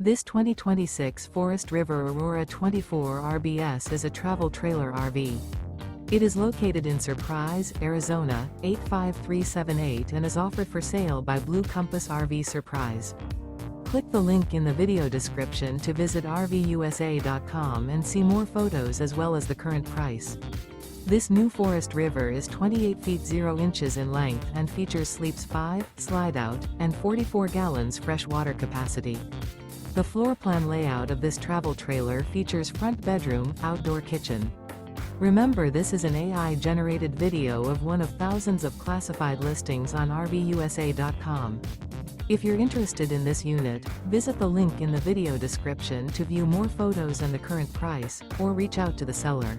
This 2026 Forest River Aurora 24 RBS is a travel trailer RV. It is located in Surprise, Arizona, 85378 and is offered for sale by Blue Compass RV Surprise. Click the link in the video description to visit RVUSA.com and see more photos as well as the current price. This new Forest River is 28 feet 0 inches in length and features sleeps 5, slide-out, and 44 gallons fresh water capacity. The floor plan layout of this travel trailer features front bedroom, outdoor kitchen. Remember, this is an AI-generated video of one of thousands of classified listings on RVUSA.com. If you're interested in this unit, visit the link in the video description to view more photos and the current price, or reach out to the seller.